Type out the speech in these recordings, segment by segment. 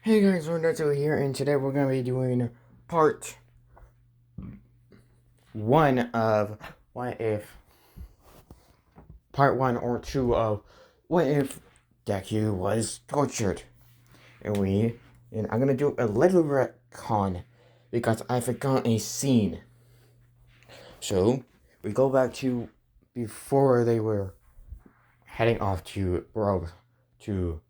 Hey guys, Naruto here, and today we're gonna be doing part one of what if, part one or two of what if Deku was tortured, and I'm gonna do a little retcon because I forgot a scene. So we go back to before they were heading off to Baroque to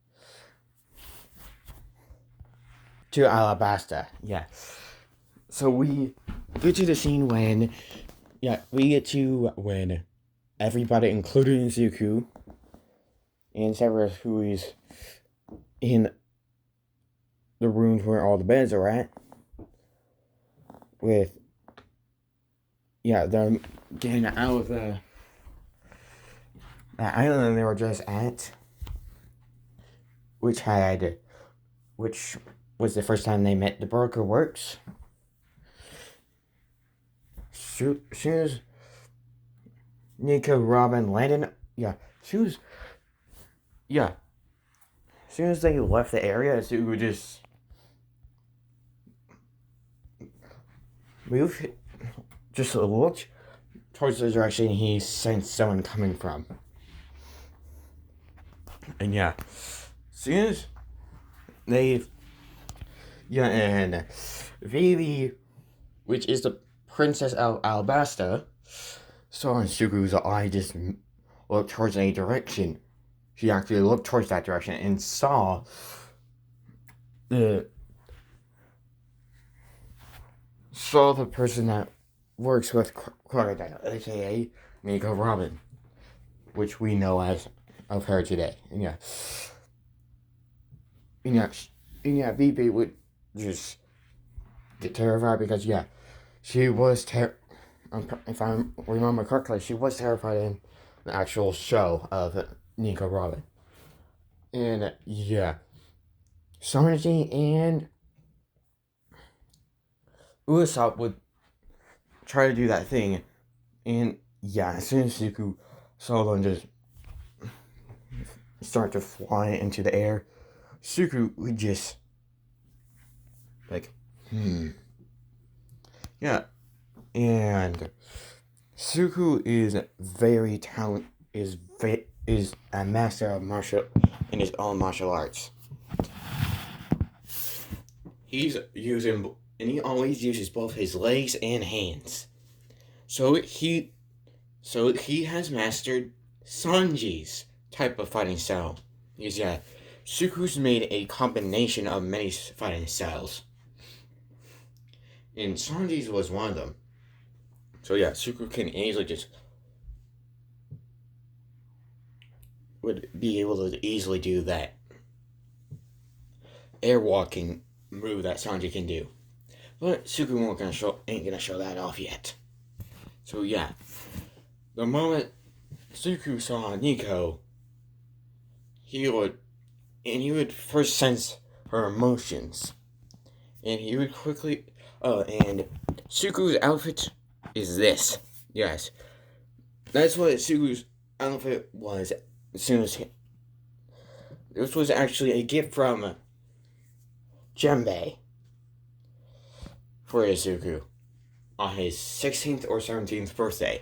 Alabasta. Yeah. So we get to the scene when we get to when everybody, including Zuko and Severus, who is in the rooms where all the beds are at, with them getting out of the that island they were just at, which was the first time they met the Baroque works. Soon as Nico, Robin, Landon, soon as they left the area, Zuko just moved, just looked towards the direction he sensed someone coming from. And soon as they, and Vivi, which is the princess of Alabasta, saw Zuko's eye just look towards a direction. She actually looked towards that direction and saw the person that works with Crocodile, aka Nico Robin, which we know as of her today. And VP would just get terrified because she was if I remember correctly, she was terrified in the actual show of Nico Robin. And Sanji and Usopp would try to do that thing, and as soon as Zuko saw them just start to fly into the air, Zuko would just and Zuko is very talented, is a master of in his own martial arts. He's using, and he always uses both his legs and hands. So he has mastered Sanji's type of fighting style. Because Zuko's made a combination of many fighting styles, and Sanji's was one of them. So Zuko can easily would be able to easily do that airwalking move that Sanji can do. But Zuko ain't gonna show that off yet. So the moment Zuko saw Nico, he would first sense her emotions, and he would quickly. And Zuko's outfit is this. Yes, that's what Zuko's outfit was. As soon as this was actually a gift from Jembe for Zuko on his 16th or 17th birthday.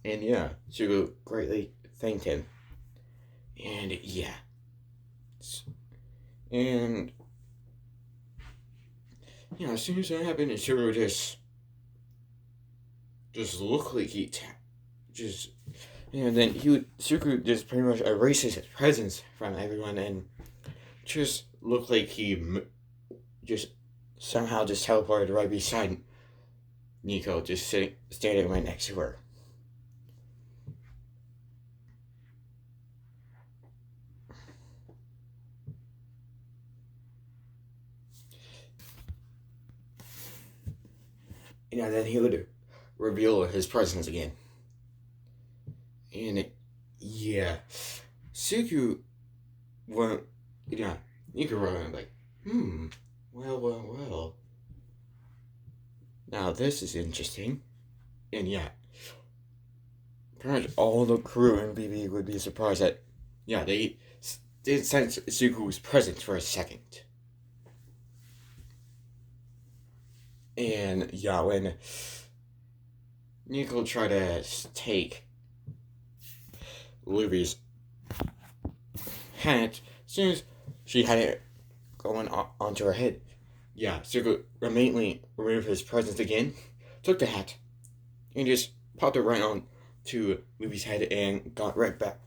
And Zuko greatly thanked him. And and as soon as that happened, Zuko just looked like then Zuko just pretty much erases his presence from everyone and just looked like he just somehow just teleported right beside Nico, just standing right next to her. And then he would reveal his presence again. And Zuko went, Nico went like, well. Now this is interesting. And pretty much all the crew and BB would be surprised that, they did sense Zuko's presence for a second. And yeah, when Nico tried to take Luffy's hat, as soon as she had it going onto her head, yeah, Zuko immediately removed his presence again, took the hat, and just popped it right on to Luffy's head and got right back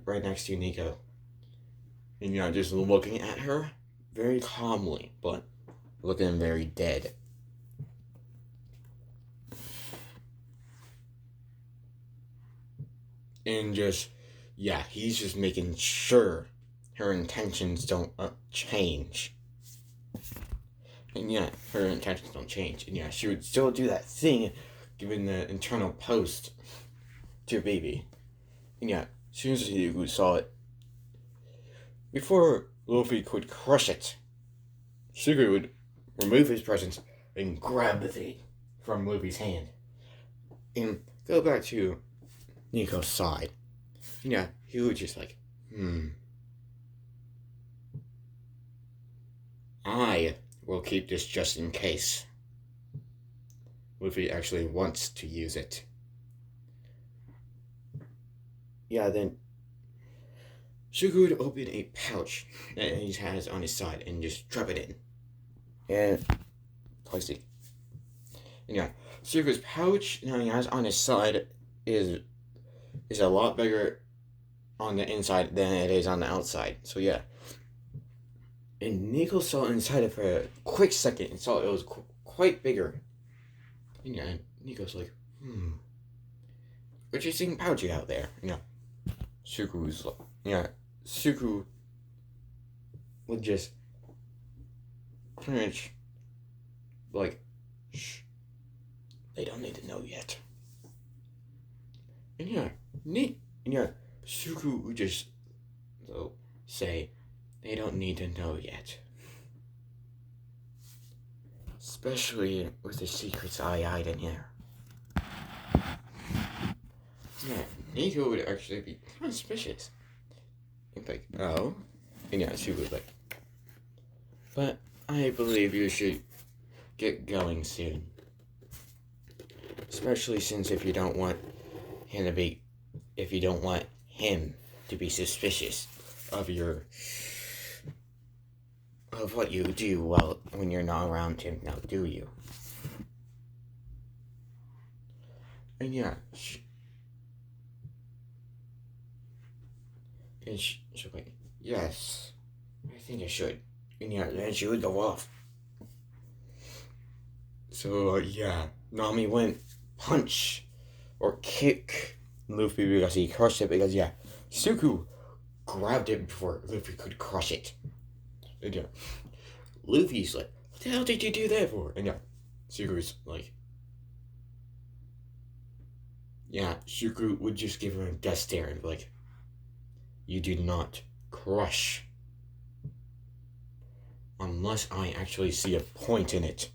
right next to Nico. And just looking at her very calmly, but looking very dead. And he's just making sure her intentions don't change. And her intentions don't change. And she would still do that thing, giving the internal post to Baby. And as soon as you saw it, before Luffy could crush it, Sugar would remove his presence and grab the thing from Luffy's hand. And go back to Nico's side. He would just I will keep this just in case Luffy actually wants to use it. Then Sugar would open a pouch that he has on his side and just drop it in. And place it. And Sugar's pouch that he has on his side is a lot bigger on the inside than it is on the outside. So and Nico saw inside it for a quick second and saw it was quite bigger. And Nico's like, interesting pouchy out there. Suku's Suku would just pretty much shh, they don't need to know yet. And Suku would just say, they don't need to know yet. Especially with the secrets I hide in here. Nico would actually be kind of suspicious. He'd be like, oh? And she would but I believe you should get going soon. Especially since if you don't want him to be suspicious of what you do when you're not around him now, do you? And she's like, yes, I think I should. And then she would go off. So Nami wouldn't punch or kick Luffy because he crushed it, because Suku grabbed it before Luffy could crush it. And Luffy's like, what the hell did you do that for? And Suku's like, Suku would just give him a death stare and be like, you do not crush unless I actually see a point in it.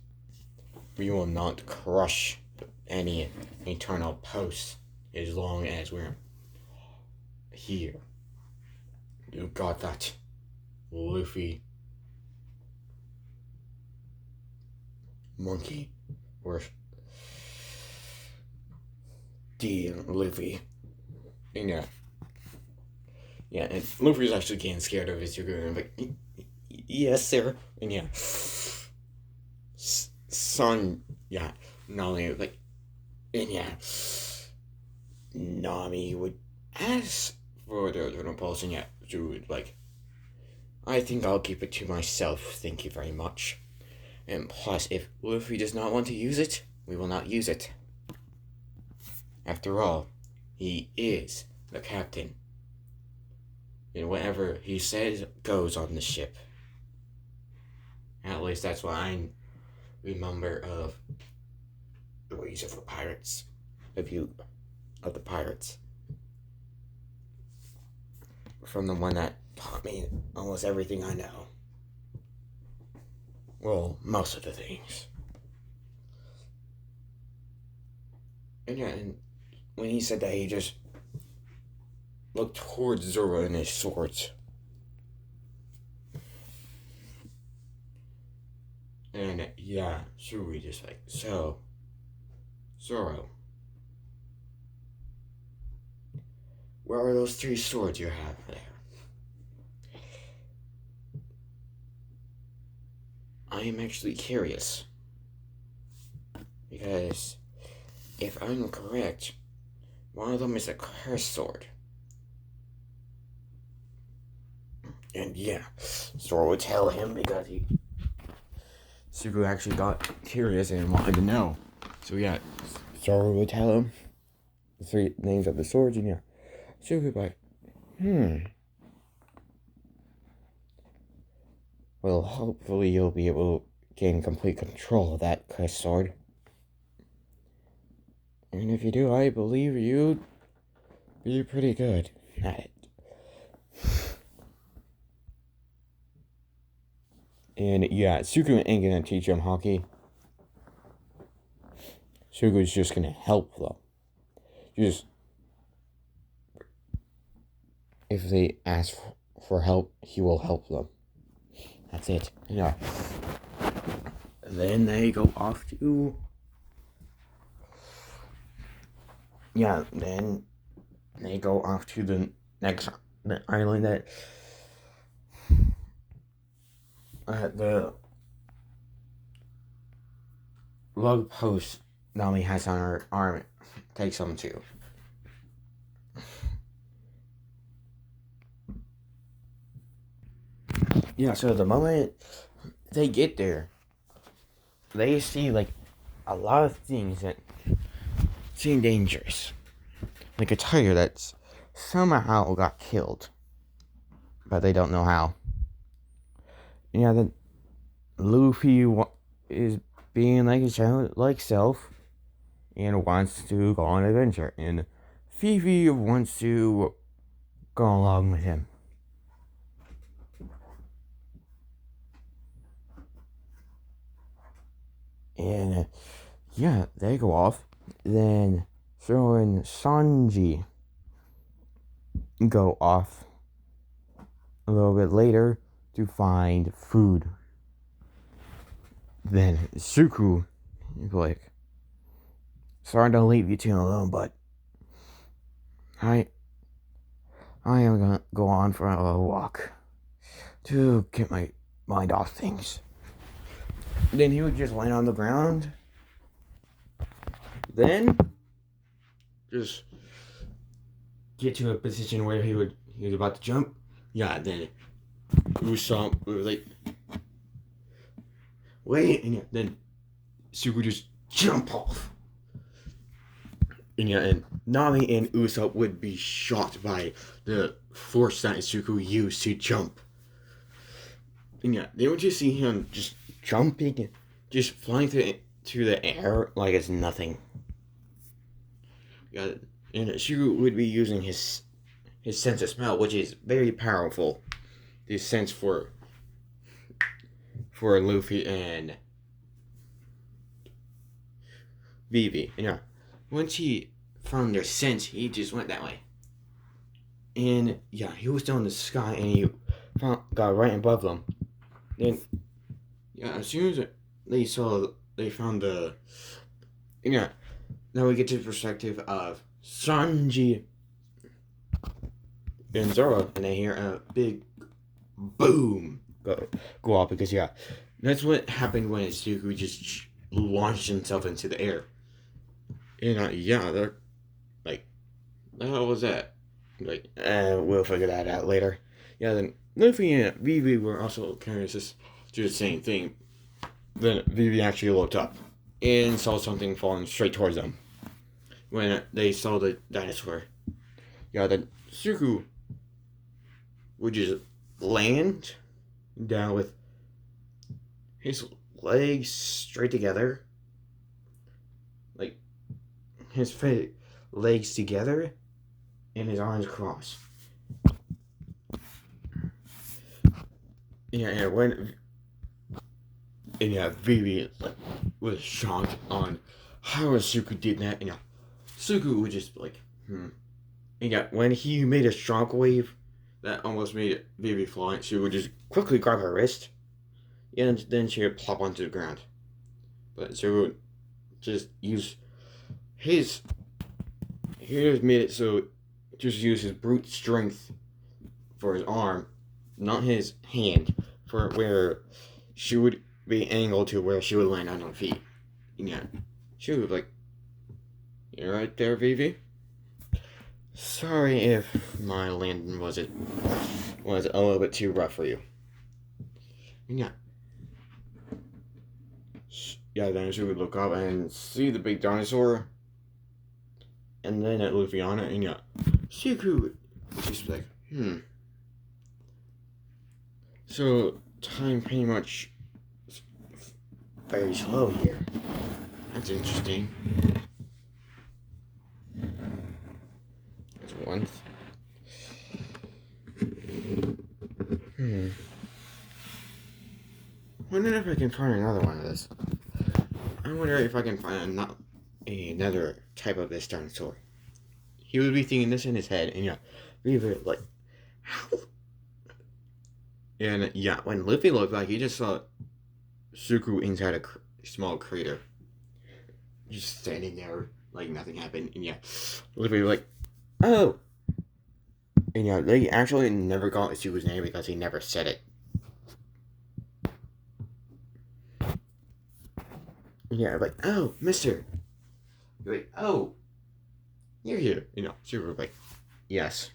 We will not crush any eternal posts as long as we're here. You got that, Luffy? Monkey? Or D Luffy? And and Luffy's actually getting scared of his sugar and like, yes sir. And son, Nami would and Nami would ask for the eternal pulse, and she would I think I'll keep it to myself, thank you very much. And plus, if Luffy does not want to use it, we will not use it. After all, he is the captain. And whatever he says goes on the ship. At least that's what I remember of the ways of the pirates. Of the pirates. From the one that taught me almost everything I know. Well, most of the things. And and when he said that, he just looked towards Zoro and his swords. And And yeah, Shugi just like, so, Zoro, where are those 3 swords you have there? I am actually curious. Because if I'm correct, one of them is a cursed sword. And yeah, Zoro would tell him because Suku actually got curious and wanted to know. So yeah, Zoro would tell him the 3 names of the swords, and yeah, Suku would be like, well, hopefully you'll be able to gain complete control of that cursed sword. And if you do, I believe you'd be pretty good at it. And yeah, Suku ain't gonna teach him hockey. Suku's just gonna help them. Just, if they ask for help, he will help them. That's it. Yeah. Then they go off to... Yeah, then they go off to the next island that... the log post Nami has on her arm takes them to. Yeah, so the moment they get there, they see like a lot of things that seem dangerous. Like a tiger that's somehow got killed, but they don't know how. Yeah, then Luffy is being like his childlike self and wants to go on an adventure, and Fifi wants to go along with him. And yeah, they go off. Then Zoro and Sanji go off a little bit later to find food. Then Suku is like, sorry to leave you two alone, but I am gonna go on for a little walk to get my mind off things. Then he would just land on the ground. Then just get to a position where he was about to jump. Yeah, then Usopp was like, wait, and yeah, then Suku would just jump off. And yeah, and Nami and Usopp would be shocked by the force that Suku used to jump. And yeah, they would just see him just jumping, just flying through the air like it's nothing. Yeah, and Suku would be using his sense of smell, which is very powerful. His sense for Luffy and Vivi. And yeah, once he found their scent, he just went that way. And yeah, he was down in the sky, and he got right above them. Then, yeah, as soon as they found the... Yeah, now we get to the perspective of Sanji and Zoro, and they hear a big boom go off, because yeah, that's what happened when Suku just launched himself into the air. And yeah, they're like, the hell was that? Like, we'll figure that out later. Yeah, then Luffy and Vivi were also curious to do the same thing. Then Vivi actually looked up and saw something falling straight towards them. When they saw the dinosaur, yeah, then Suku would just land down with his legs straight together, like his legs together, and his arms crossed. Yeah, Vivi was shocked on how Suku did that, and yeah, Suku would just like, And yeah, when he made a shockwave that almost made Vivi fly, she would just quickly grab her wrist. and then she would plop onto the ground. But Zuko would just use his. He just made it so just use his brute strength for his arm, not his hand, for where she would be angled to where she would land on her feet. Yeah, she would be like, "You right there, Vivi? Sorry if my landing was a little bit too rough for you." Yeah. Yeah, then she would look up and see the big dinosaur, and then at Luffy on it, and yeah, Suku would just be like, So, time pretty much very slow here. That's interesting. That's one. Wonder if I can find another one of this. I wonder if I can find another type of this dinosaur. He would be thinking this in his head, and yeah, be like, how? And yeah, when Luffy looked like he just saw Suku inside a small crater, just standing there like nothing happened, and yeah, Luffy was like, oh, and yeah, they actually never got Suku's name because he never said it. Yeah, like, oh, mister. You're like, oh, you're here. Suku was like, yes.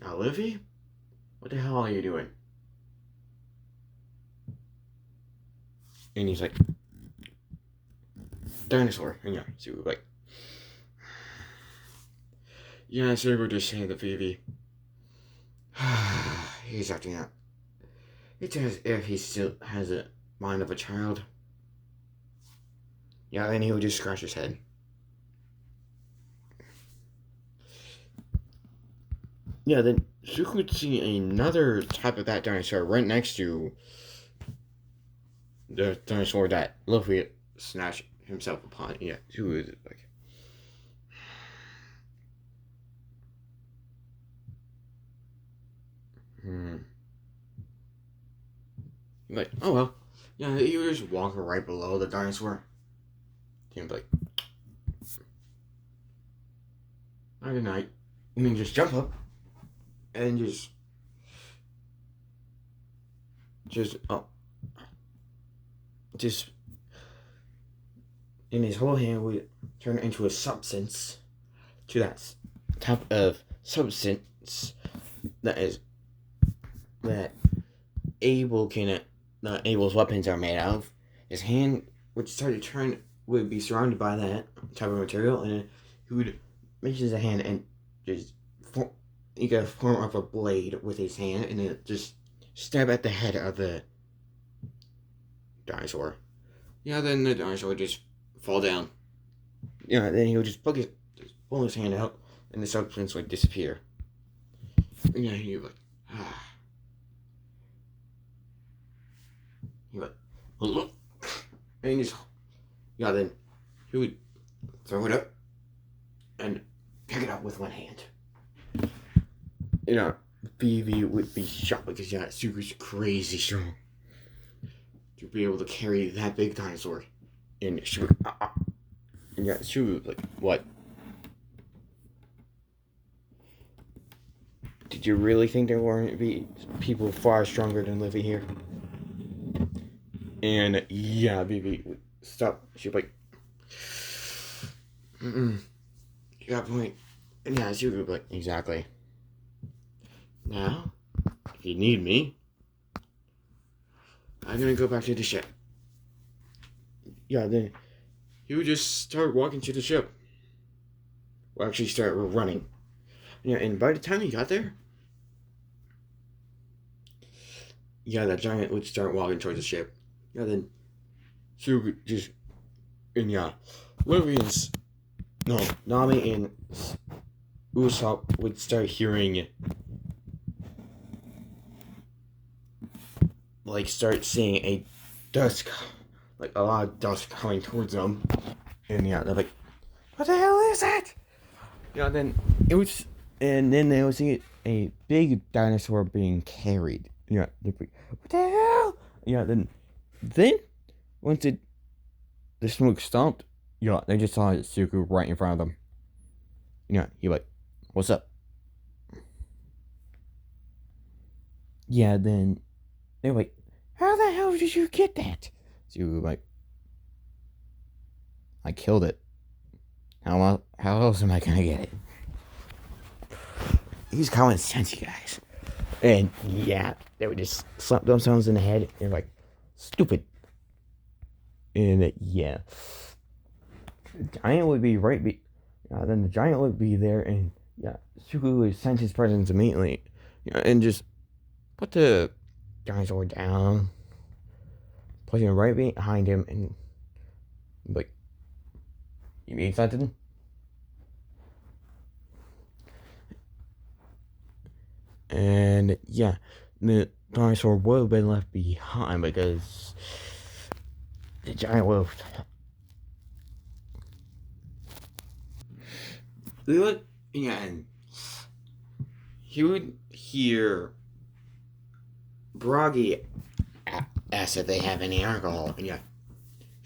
Now, Luffy, what the hell are you doing? And he's like, dinosaur. And yeah, Suku was like, yeah, Suku just saying to Vivi. He's acting out. It's as if he still has a mind of a child. Yeah, then he would just scratch his head. Yeah, then Zuko would see another type of that dinosaur right next to the dinosaur that Luffy snatched himself upon. Yeah, Zuko was like, like, oh well. Yeah, he was just walking right below the dinosaur. He was like, good night. And then just jump up and just in his whole hand would turn into a substance to that type of substance that Abel's weapons are made out of. His hand would be surrounded by that type of material, and then he would reach his hand and just he could form up a blade with his hand, and then just stab at the head of the dinosaur. Yeah, then the dinosaur would just fall down. Yeah, then he would just pull his hand out, and the substance would disappear. And yeah, he would like, he would look, and he just, yeah, then he would throw it up and pick it up with one hand. Vivi would be shocked because yeah, Suku's crazy strong to be able to carry that big dinosaur. And she would, and yeah, she would like, what? Did you really think there weren't be people far stronger than Luffy here? And yeah, Vivi would stop. She'd be like, you got a point. And yeah, she would be like, exactly. Now, if you need me, I'm gonna go back to the ship. Yeah, then he would just start walking to the ship. Well, actually start running. Yeah, and by the time he got there, yeah, that giant would start walking towards the ship. Yeah, then Sugu just, and yeah, Nami and Usopp would start hearing, start seeing a lot of dust coming towards them. And yeah, they're like, what the hell is that? Yeah, then they would see a big dinosaur being carried. Yeah, what the hell? Yeah, then once the smoke stopped, yeah, they just saw Suku right in front of them. Yeah, he like, what's up? Yeah, then they're like, how the hell did you get that? Suku like, I killed it. How else am I gonna get it? He's common sense, you guys. And yeah, they would just slap themselves in the head and like, stupid. And yeah, the giant would be then the giant would be there, and yeah, Suku would sense his presence immediately, and just put the dinosaur down, place him right behind him, and like, you mean something? And yeah, the dinosaur would have been left behind because the giant wolf. Yeah, and he would hear Broggy ask if they have any alcohol, and yeah,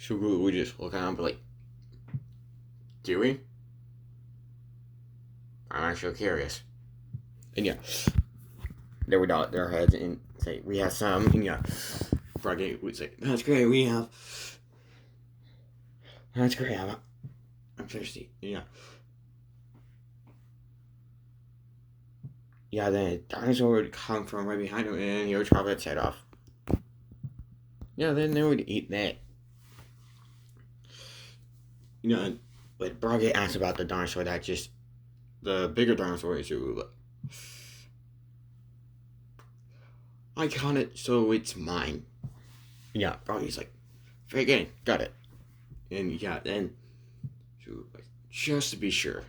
Sugu would just look around and be like, do we? I'm actually curious. And yeah, they would nod their heads and say, we have some, and yeah, Broggy would say, that's great, we have. That's great, I'm thirsty, yeah. Yeah, then a dinosaur would come from right behind him and he would chop its head off. Yeah, then they would eat that. But Broggy asked about the dinosaur that just the bigger dinosaur is I caught it, so it's mine. Yeah, Broggy's like, very good, got it. And yeah, then just to be sure,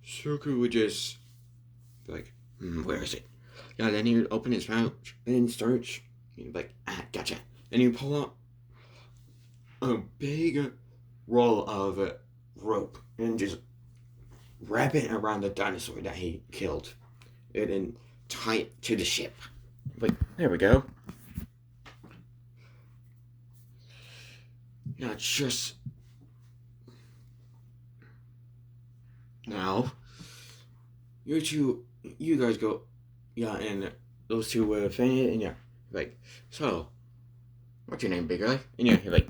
Suku would just be like, where is it? Yeah, then he would open his mouth and start, he'd be like, gotcha. And he'd pull out a big roll of rope and just wrap it around the dinosaur that he killed. And then tie it to the ship. Like, there we go. Now, just now, you guys go, yeah, and those two would finish it, and yeah, like, so, what's your name, big guy? And yeah, you're like,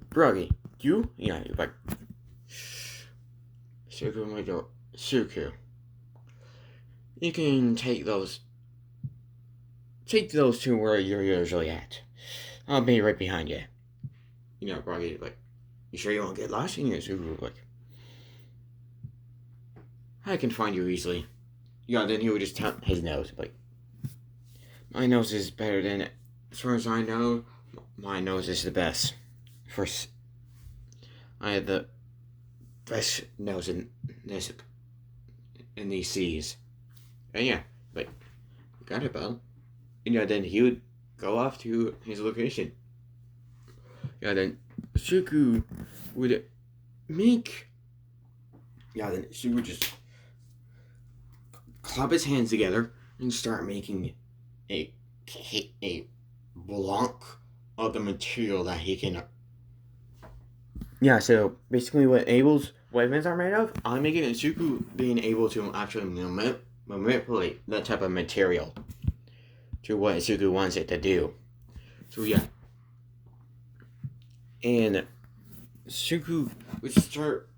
Broggy, you? Yeah, you're like, Suku. You can take those two where you're usually at. I'll be right behind you. Broggy, like, you sure you won't get lost? And yeah, Suku, like, I can find you easily. Yeah, then he would just tap his nose, like, my nose is better than, as far as I know, my nose is the best. First, I have the best nose in these seas. And yeah, like, got it, bud. And yeah, then he would go off to his location. Yeah, then Suku would make. Yeah, then Suku would just clap his hands together and start making a block of the material that he can. Yeah, so basically what Abel's weapons are made of, I'm making it Suku being able to actually manipulate that type of material to what Suku wants it to do. So yeah. And Suku would start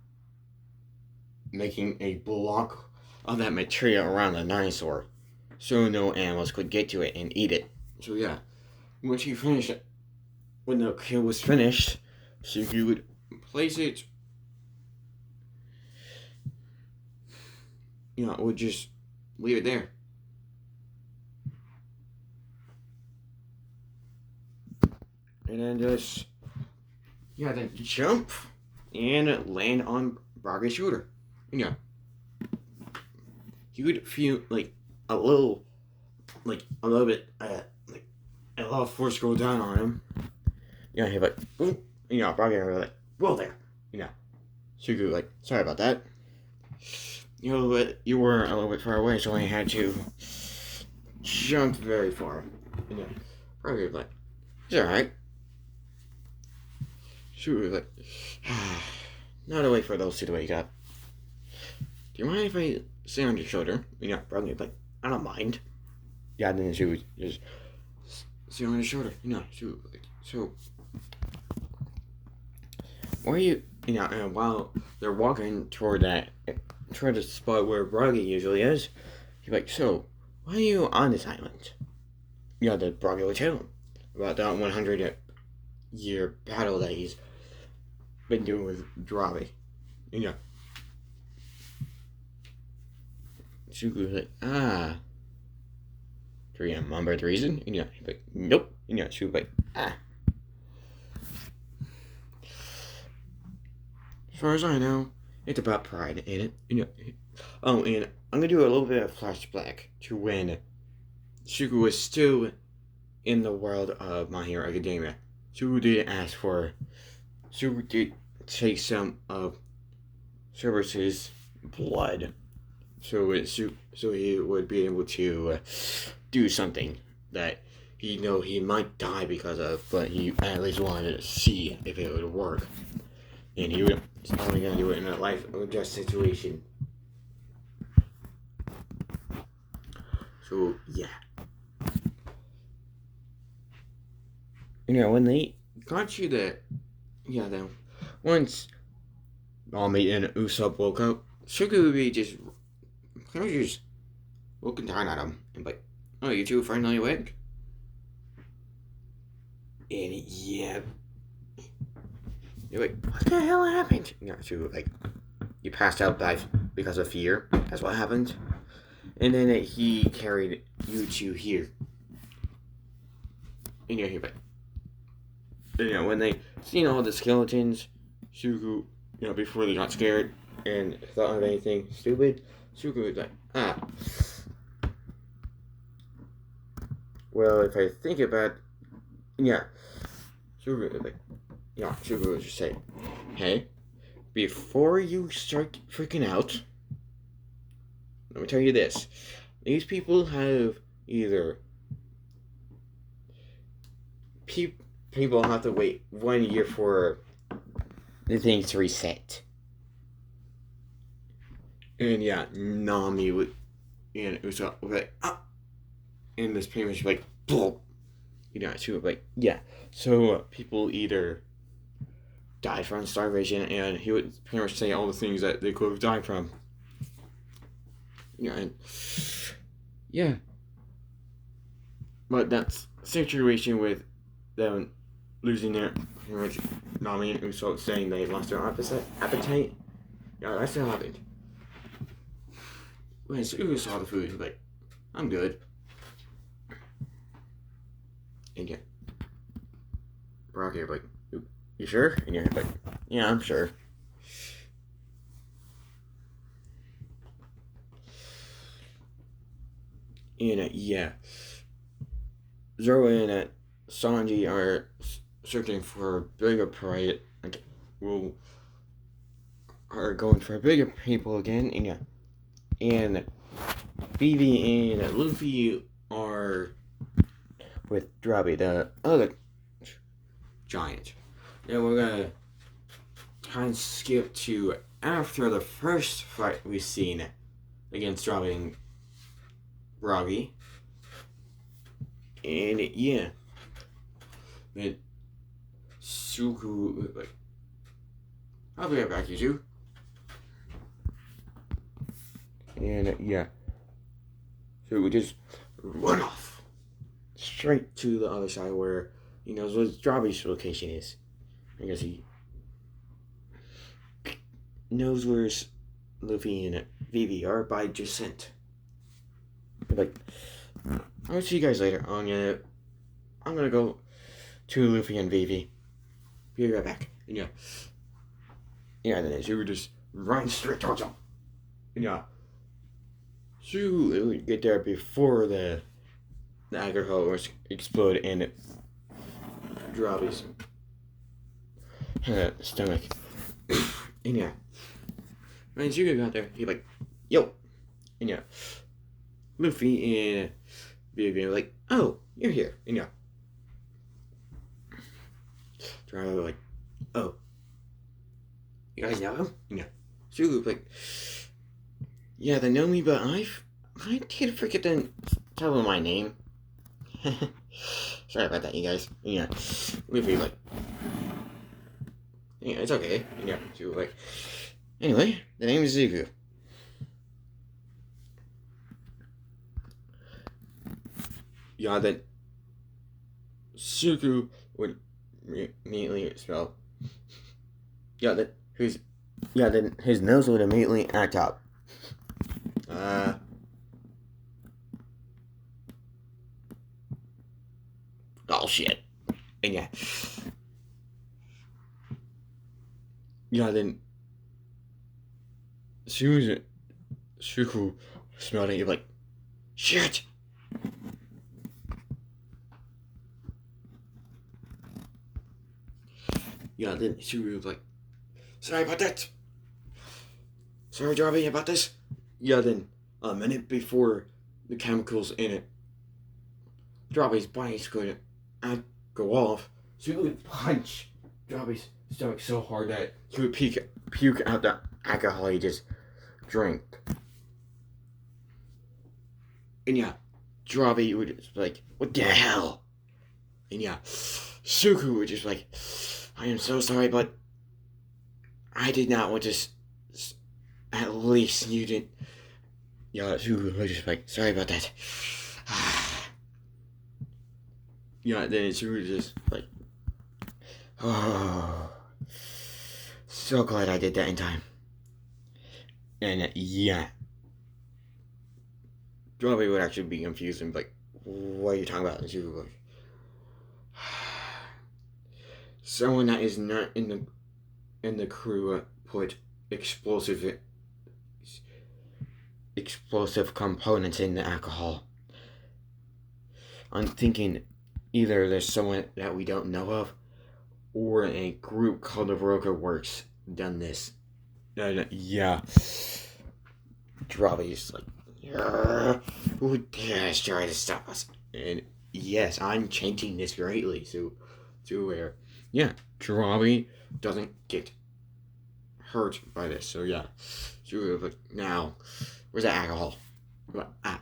making a block of that material around the dinosaur so no animals could get to it and eat it. So yeah, once he finished it, when the kill was finished, Suku would place it, would just leave it there. And then just, then jump and land on Broggy's shoulder. And you would feel like a little bit, like a little force go down on him. He'd like, boom, Broggy would like, whoa there, Suku like, sorry about that. You were a little bit far away, so I had to jumped very far. And yeah, Rocky was like, it's alright. Suku was like, now to wait for those two to wake up. Do you mind if I sit on your shoulder? And yeah, Rocky was like, I don't mind. Yeah, and then she would just sit on his shoulder. She was like, so, where are you? And while they're walking toward the spot where Broggy usually is, he's like, so, why are you on this island? The Broggy will tell him about that 100-year battle that he's been doing with Drabi. Suku's like, do you remember the reason? He's like, nope. She was like, As far as I know, it's about pride, ain't it? Oh, and I'm gonna do a little bit of flashback to when Suku was still in the world of My Hero Academia. Suku did take some of Cerberus's blood, so he would be able to do something that he might die because of, but he at least wanted to see if it would work. And he's only gonna do it in a life or death situation. So yeah. When they got you then once Nami and Usopp woke up, Suku would be just looking down at him and like, oh, you two finally awake? And yeah, you're like, what the hell happened? So like, you passed out because of fear. That's what happened. And then he carried you two here. And you're like, when they seen all the skeletons, Suku, before they got scared and thought of anything stupid, Suku was like, well, if I think about Suku was like, Suku was just saying, hey, before you start freaking out, let me tell you this. These people have either people have to wait 1 year for the thing to reset. And Nami would and Usopp would be like, and this pretty much like, boom. She would be like, so people either died from starvation, and he would pretty much say all the things that they could have died from. But that's situation with them losing their pretty much Nami and Usopp saying they lost their appetite. That still happened. When Suku saw the food, he was like, I'm good. And Baroque was like, you sure? And you're like, yeah, I'm sure. And Zoro and Sanji are searching for a bigger prey. Are going for bigger people again. And Vivi and Luffy are with Drabi, the other giant. And we're gonna try and skip to after the first fight we've seen against Drabi and Broggy. And then Suku like, I'll be right back, you two. And so we just run off straight to the other side where he knows what Drabi's location is. I guess he knows where Luffy and Vivi are by descent. Like, I'll see you guys later. I'm gonna go to Luffy and Vivi. Be right back. And then she would just run straight towards them. So would get there before the alcohol was explode and Drabi's stomach. And when Suga got there, he like, yo. And Luffy and be like, oh, you're here. Drago like, oh, you guys know him? Suku like, yeah, they know me, but I did forget to tell them my name. Sorry about that, you guys. Luffy like, it's okay. Suku like, anyway, the name is Zuko. Then Suku would immediately spell. Then his nose would immediately act up. Oh shit. And then as soon as Suku smelled it, you're like, shit. Then Suku was like, sorry about that. Sorry, Jarvie, about this. Then a minute before the chemicals in it, Jarvie's body's going to go off. Suku would punch Jarvie's stomach so hard that he would puke out the alcohol he just drank. And Jarvie would just be like, what the hell? And Suku would just like, I am so sorry, but I did not want to. At least you didn't. Suku was just like, sorry about that. Then Suku was just like, oh, so glad I did that in time. And Jarvie would actually be confused and be like, what are you talking about? And Suku was like, someone that is not in the crew put explosive components in the alcohol. I'm thinking either there's someone that we don't know of, or a group called the Baroque Works done this. Dravi's like, who dares try to stop us? And yes, I'm chanting this greatly to where Dravi doesn't get hurt by this. So but now, where's that alcohol?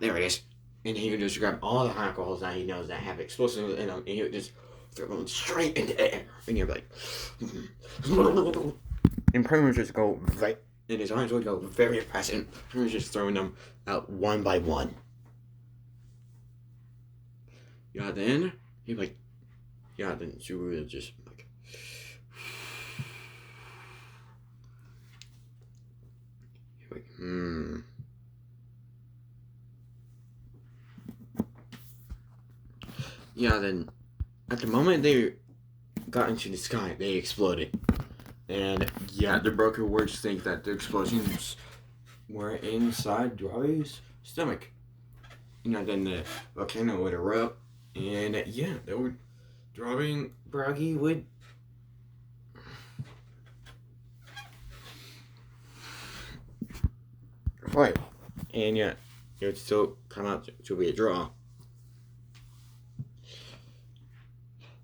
There it is. And he would just grab all the alcohols that he knows that have explosives in them, and he would just throw them straight into the air. And you're like, and pretty much just go right, and his arms would go very fast, and pretty much just throwing them out one by one. Then he'd like, then Subaru would just like, then at the moment they got into the sky, they exploded. And the Baroque Works think that the explosions were inside Dravi's stomach. Then the volcano would erupt, and that would Dravi and Bragi would fight. And it would still come out to be a draw.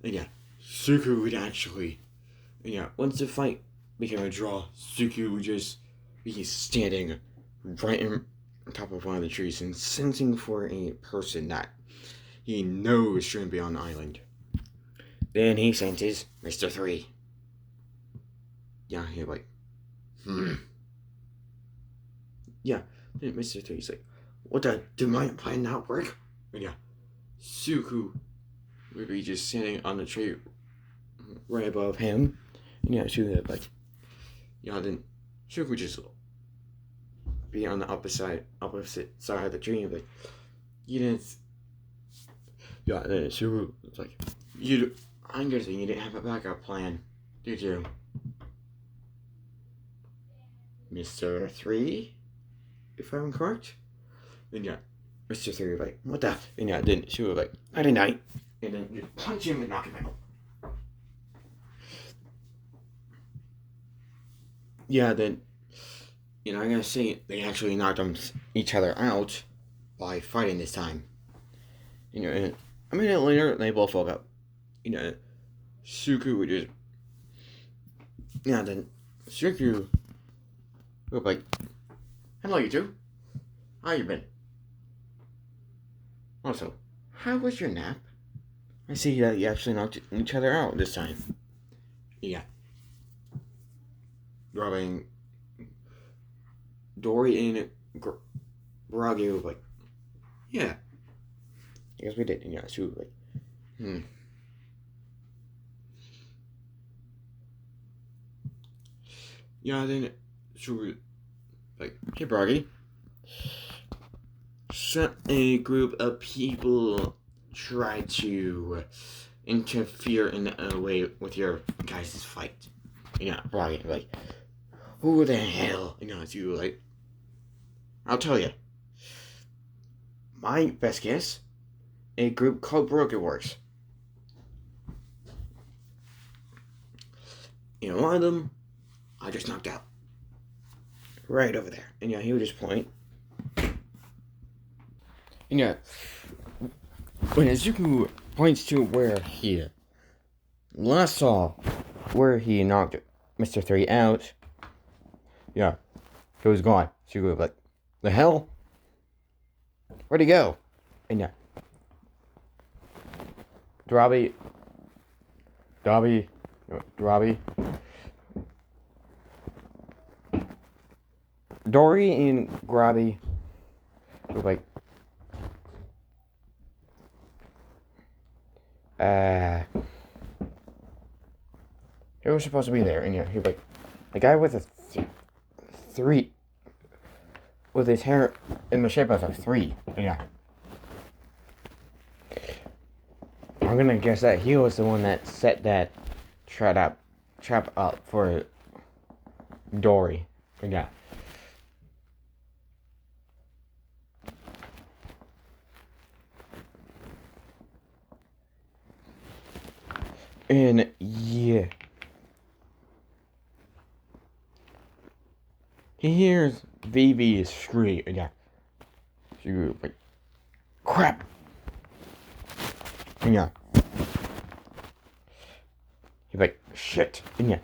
And Suku would actually, once the fight became a draw, Suku would just be standing right on top of one of the trees and sensing for a person that he knows shouldn't be on the island. Then he senses Mr. 3. He's like, Then Mr. 3's like, what the, did my plan not work? And Suku would be just standing on the tree right above him. And Suku would like, then Suku would just be on the opposite side of the tree and like, you didn't. Then Suku was like, I'm guessing you didn't have a backup plan, did you? Mr. 3? If I'm correct? And Mr. 3 was like, what the? And then Suku was like, I didn't know. And then you punch him and knock him out. Then, I'm gonna say they actually knocked each other out by fighting this time. And a minute later, they both woke up. Suku would just. Then Suku would be like, "Hello, you two. How you been? Also, how was your nap? I see that you actually knocked each other out this time." Yeah. Rubbing Dory and Baroque would be like, "Yeah, I guess we did." And she would be like, then she would be like, "Hey, Baroque. Some a group of people try to interfere in a way with your guys' fight." Baroque like, "Who the hell?" She would like, "I'll tell you. My best guess, a group called Baroque works. One of them, I just knocked out. Right over there." And he would just point. And when Izuku points to where he last saw where he knocked Mr. 3 out, he was gone. She would be like, "The hell? Where'd he go?" And Dory and Grabby were like, he was supposed to be there. And he was like, the guy with a 3, with his hair in the shape of a 3. I'm gonna guess that he was the one that set that trap up for Dory. And he hears Vivi scream. She was like, "Crap!" And he's like, "Shit!" And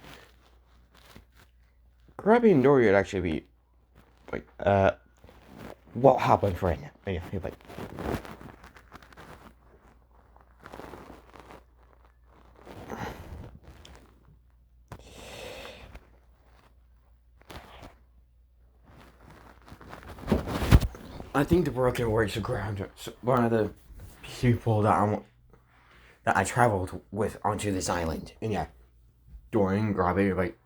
Grabby and Dory would actually be like, "What happened, friend?" And he's like, "I think the broken works are ground. One of the people that I traveled with onto this island." And Dory and Grabby would like,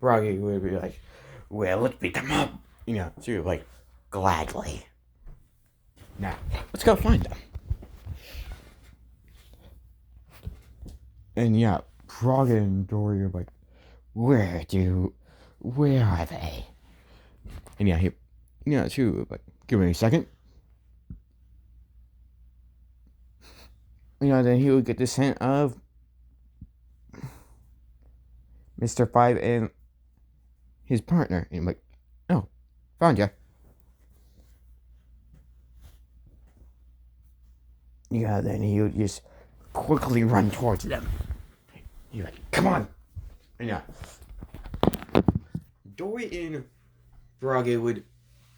Bragi would be like, "Well, let's beat them up." So you're like, "Gladly. Now, let's go find them." And Praga and Dory are like, where are they?" And she would like, "Give me a second." Then he would get the scent of Mr. 5 and his partner. And I'm like, "Oh, found ya." Then he would just quickly run towards them. He's like, "Come on." And Dory and Braga would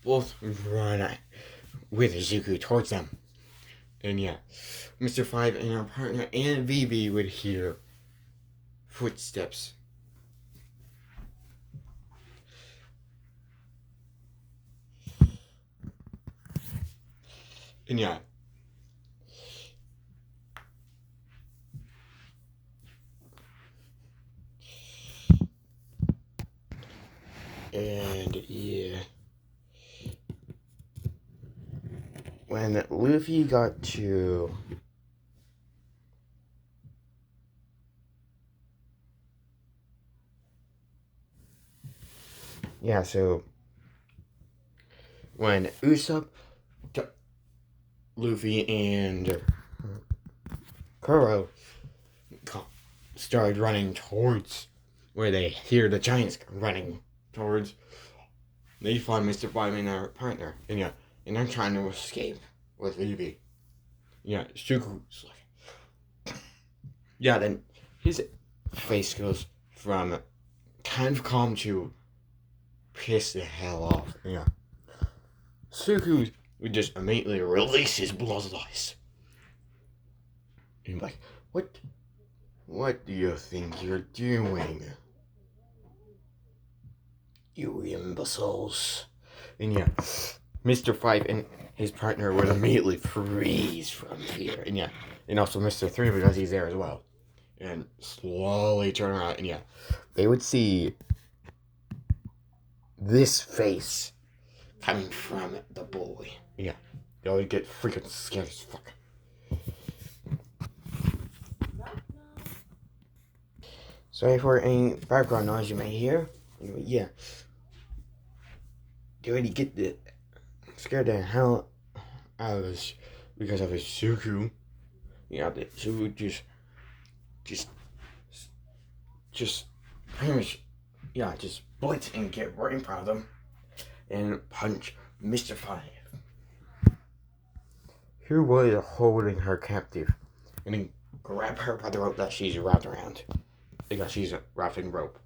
both run with Izuku towards them. And Mr. 5 and our partner and Vivi would hear footsteps. And when Luffy got to so when Usopp, Luffy, and Kuro started running towards where they hear the giants running towards, they find Mr. 5 and our partner. And and they're trying to escape with Vivi. Yeah, Suku's like, yeah, then his face goes from kind of calm to piss the hell off. Yeah. Suku would just immediately release his bloodlust. And like, what do you think you're doing? You imbeciles. And yeah, Mr. Five and his partner would immediately freeze from fear. And yeah, and also Mr. Three because he's there as well. And slowly turn around, and yeah, they would see this face coming from the boy. Yeah, they would get freaking scared as fuck. Sorry for any background noise you may hear. Anyway, yeah, they already get the scared the hell out of us because of his Suku. Yeah, the Suku just pretty much, yeah, just blitz and get right in front of them and punch Mr. Five, who was holding her captive, and then grab her by the rope that she's wrapped around, because she's wrapped in rope,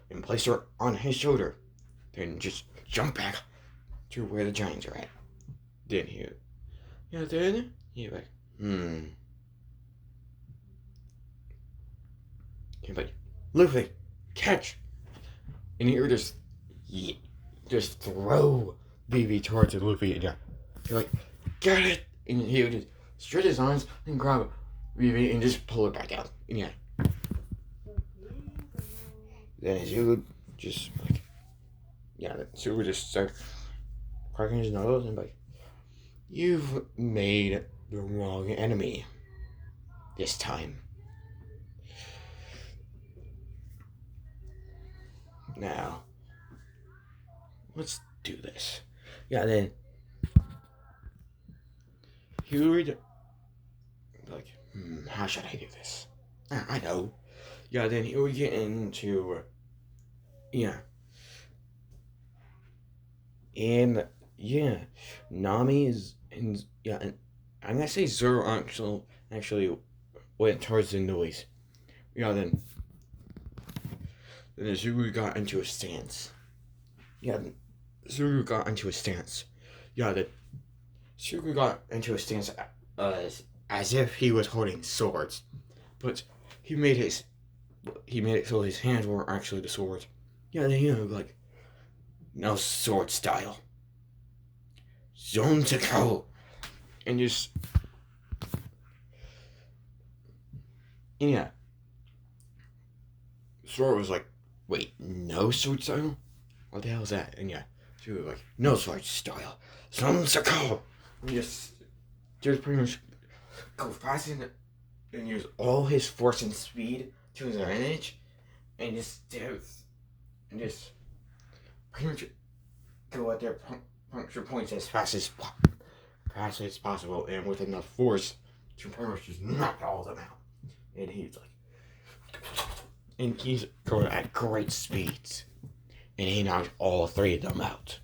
and place her on his shoulder, then just jump back to where the giants are at. Then he's like, He's like, Luffy, catch! And he would just throw BB towards Luffy, and he's like, get it! And he would just stretch his arms and grab BB and just pull it back down. And yeah. Then he would just like, yeah, so he would just start cracking his nose and like, you've made the wrong enemy this time. Now, let's do this. Yeah, then he would like, how should I do this? I know. Yeah, then he would get into, yeah. And yeah, Nami is, and yeah, and I'm gonna say Zoro actually went towards the noise. Yeah, then Zuru got into a stance. Yeah, Zuru got into a stance. Yeah, Zuru got into a stance as if he was holding swords, but he made it so his hands weren't actually the swords. Yeah, then like, no sword style. Zone to go, and just, and yeah. Zoro was like, wait, no sword style? What the hell is that? And yeah, she was like, no sword style. Zone to go. And just pretty much go fast and use all his force and speed to his advantage, and just pretty much go at their puncture points as fast as possible, and with enough force to pretty much just knock all of them out. And he's going at great speeds, and he knocked all three of them out.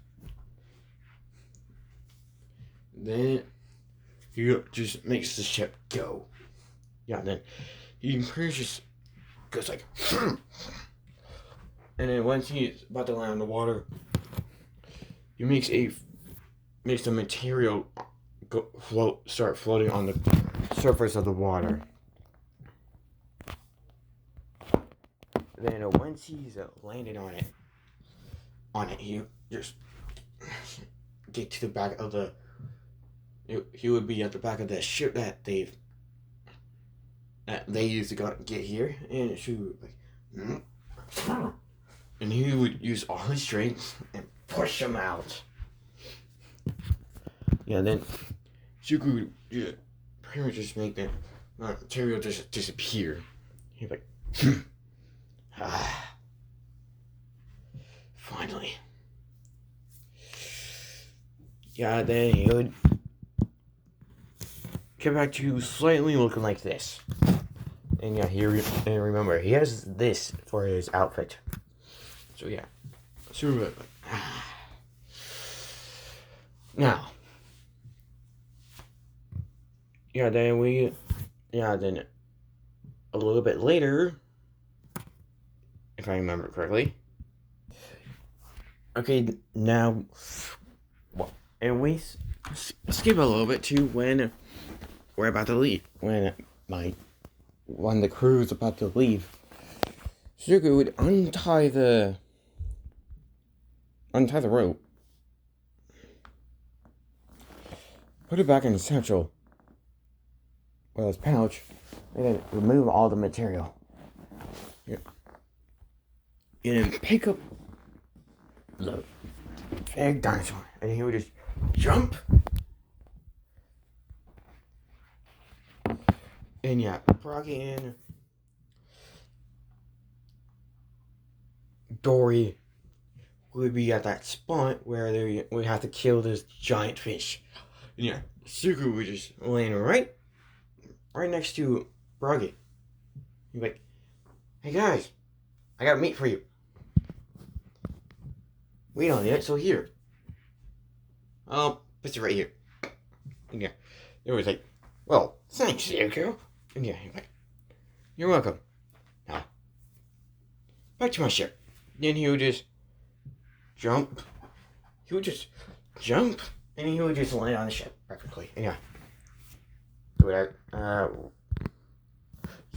Then he just makes the ship go. Yeah, then he pretty much just goes like, and then once he's about to land on the water, he makes the material start floating on the surface of the water. Then once he's landed on it, he just get to the back of the. He would be at the back of the ship that they used to get here, and she would like, and he would use all his strength and push him out. Yeah, then Suku would pretty much just make the material just disappear. He's like, finally. Yeah, then he would get back to slightly looking like this. And yeah, and remember, he has this for his outfit. So yeah, super. Now, Yeah, then a little bit later, if I remember correctly. Okay, now, well, and we skip a little bit to when we're about to leave. When the crew is about to leave, Suku would untie the rope, put it back in the satchel, or his pouch, and then remove all the material. Yeah. And then pick up the big dinosaur, and he would just jump. And yeah, Baroque and Dory would be at that spot where they would have to kill this giant fish. And yeah, Suku would just land right next to Baroque. He'd be like, "Hey guys, I got meat for you. We don't need it, so here. Put it right here." And yeah, it was like, "Well, thanks, Suku." And yeah, he's like, "You're welcome. Now, back to my ship." Then he would just jump. He would just jump, and he would just land on the ship perfectly. And yeah.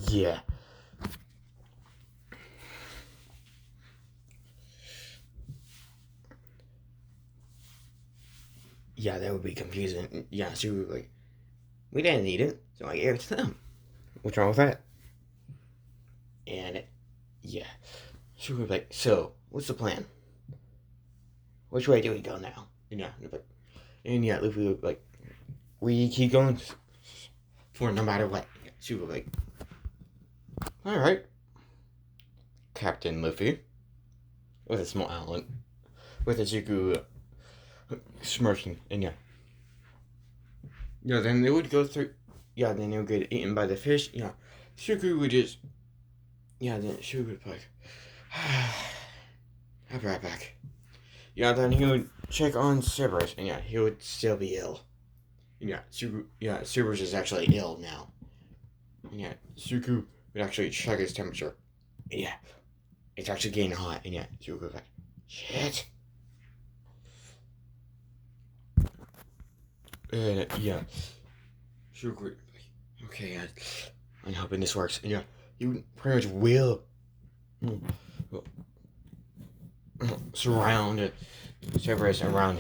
Yeah. Yeah, that would be confusing. Yeah, so like, we didn't need it, so I gave it to them. What's wrong with that? And yeah, she would be like, "So, what's the plan? Which way do we go now?" And yeah, Luffy would be like, "We keep going for no matter what." She would be like, "All right, Captain Luffy," with a small island, with a Zuku smirking, and yeah. Yeah, then they would go through. Yeah, then they would get eaten by the fish. Yeah, Zuku would just. Yeah, then Zuku would be like, "I'll be right back." Yeah, then he would check on Cerberus, and yeah, he would still be ill. And yeah, Cerberus is actually ill now. And yeah, Suku would actually check his temperature. And yeah, it's actually getting hot. And yeah, Suku was like, "Shit." And yeah, Suku would be like, "Okay, I'm hoping this works." And yeah, you pretty much will surround Cerberus surround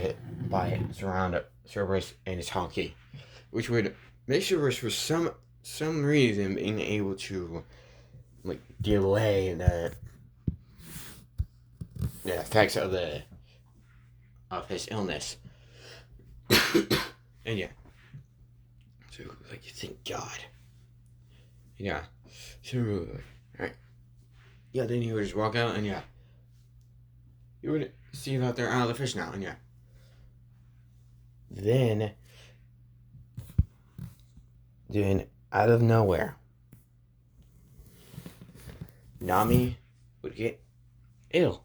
Cerberus and his hockey, which would make Cerberus for some reason being able to like delay the effects of his illness. And yeah, so like thank God. Yeah, so alright. Yeah, then he would just walk out, and yeah, you would see that they're out of the fish now, and yeah. Then out of nowhere, Nami would get ill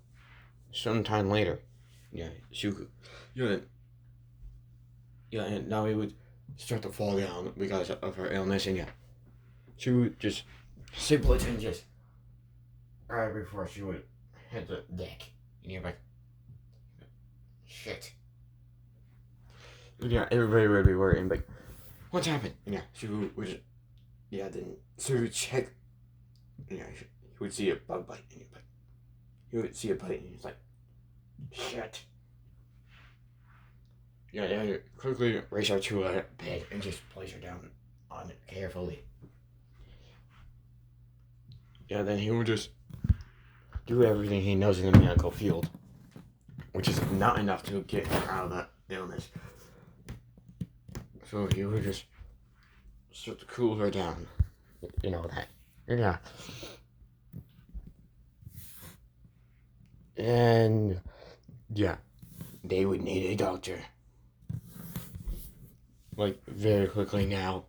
sometime later. Yeah, Shuku. Yeah, and Nami would start to fall down because of her illness, and yeah, she would just simply and just right before she would hit the deck, and you're like, shit. And yeah, everybody would be worried, and like, what's happened? And yeah, she would just, then she would check, and yeah, he would see a bug bite, and he would see a bite, and he's like, shit. Yeah, then quickly race her to a bed and just place her down on it carefully. Yeah, then he would just do everything he knows in the medical field, which is not enough to get her out of that illness. So he would just start to cool her down. You know that. Yeah. And yeah, they would need a doctor. Like very quickly now.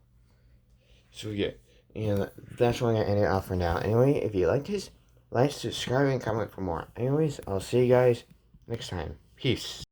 So yeah, and that's where I'm gonna end it off for now. Anyway, if you liked this, like, subscribe, and comment for more. Anyways, I'll see you guys next time. Peace.